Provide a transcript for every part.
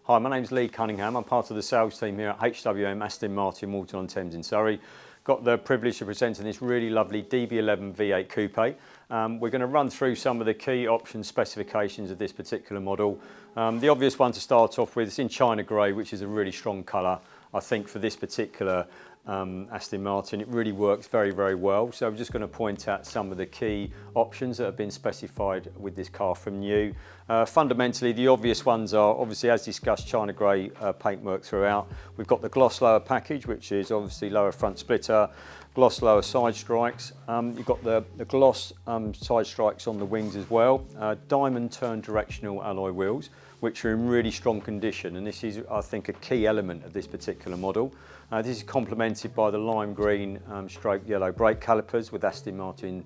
Hi, my name's Lee Cunningham. I'm part of the sales team here at HWM Aston Martin Walton-on-Thames in Surrey. Got the privilege of presenting this really lovely DB11 V8 Coupe. We're going to run through some of the key options specifications of this particular model. The obvious one to start off with is in China Grey, which is a really strong colour. I think for this particular Aston Martin, it really works very, very well. So I'm just going to point out some of the key options that have been specified with this car from new. Fundamentally, the obvious ones are, obviously, as discussed, China Grey paintwork throughout. We've got the gloss lower package, which is obviously lower front splitter, gloss lower side strikes. You've got the gloss side strikes on the wings as well. Diamond turn directional alloy wheels, which are in really strong condition, and this is, I think, a key element of this particular model. This is complemented by the lime green stroke yellow brake calipers with Aston Martin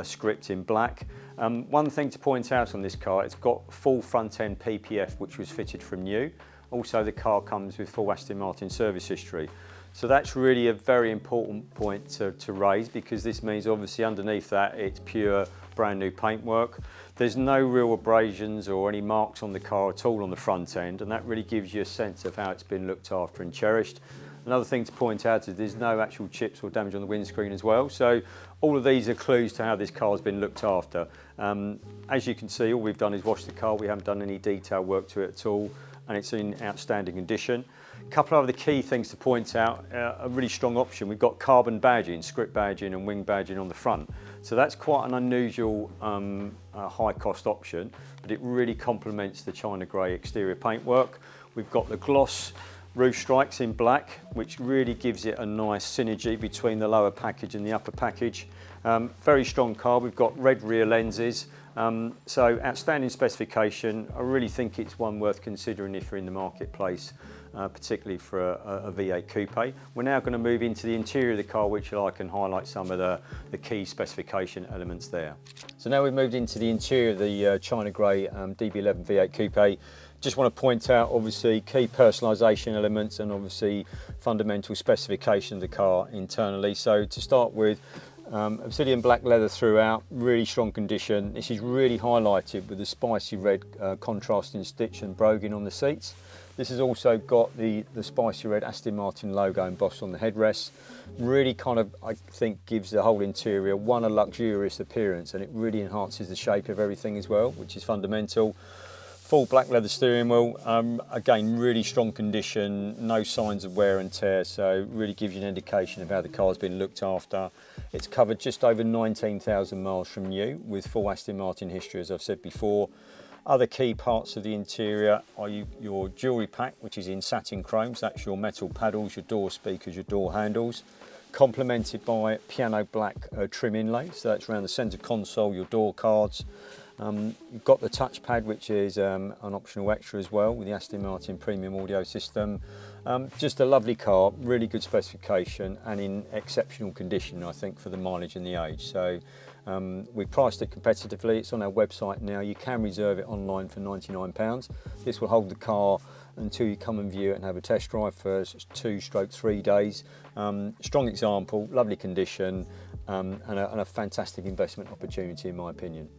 script in black. One thing to point out on this car, it's got full front end PPF, which was fitted from new. Also, the car comes with full Aston Martin service history. So that's really a very important point to raise, because this means obviously underneath that it's pure brand new paintwork. There's no real abrasions or any marks on the car at all on the front end, and that really gives you a sense of how it's been looked after and cherished. Another thing to point out is there's no actual chips or damage on the windscreen as well. So all of these are clues to how this car has been looked after. As you can see, all we've done is wash the car. We haven't done any detail work to it at all, and it's in outstanding condition. A couple of other key things to point out, a really strong option. We've got carbon badging, script badging and wing badging on the front. So that's quite an unusual high cost option, but it really complements the China Grey exterior paintwork. We've got the gloss roof strikes in black, which really gives it a nice synergy between the lower package and the upper package. Very strong car. We've got red rear lenses. So outstanding specification. I really think it's one worth considering if you're in the marketplace, particularly for a V8 Coupe. We're now going to move into the interior of the car, which I can highlight some of the key specification elements there. So now we've moved into the interior of the China Grey DB11 V8 Coupe. Just want to point out, obviously, key personalisation elements and obviously fundamental specification of the car internally. So to start with, obsidian black leather throughout, really strong condition. This is really highlighted with the spicy red contrasting stitch and broguing on the seats. This has also got the spicy red Aston Martin logo embossed on the headrests. Really kind of, I think, gives the whole interior a luxurious appearance, and it really enhances the shape of everything as well, which is fundamental. Full black leather steering wheel, again, really strong condition, no signs of wear and tear, so really gives you an indication of how the car's been looked after. It's covered just over 19,000 miles from new, with full Aston Martin history, as I've said before. Other key parts of the interior are your jewellery pack, which is in satin chrome, so that's your metal paddles, your door speakers, your door handles, complemented by piano black trim inlay, so that's around the centre console, your door cards. You've got the touchpad, which is an optional extra as well, with the Aston Martin premium audio system. Just a lovely car, really good specification and in exceptional condition, I think, for the mileage and the age. So we've priced it competitively. It's on our website now. You can reserve it online for £99. This will hold the car until you come and view it and have a test drive for 2-3 days. Strong example, lovely condition, and a fantastic investment opportunity in my opinion.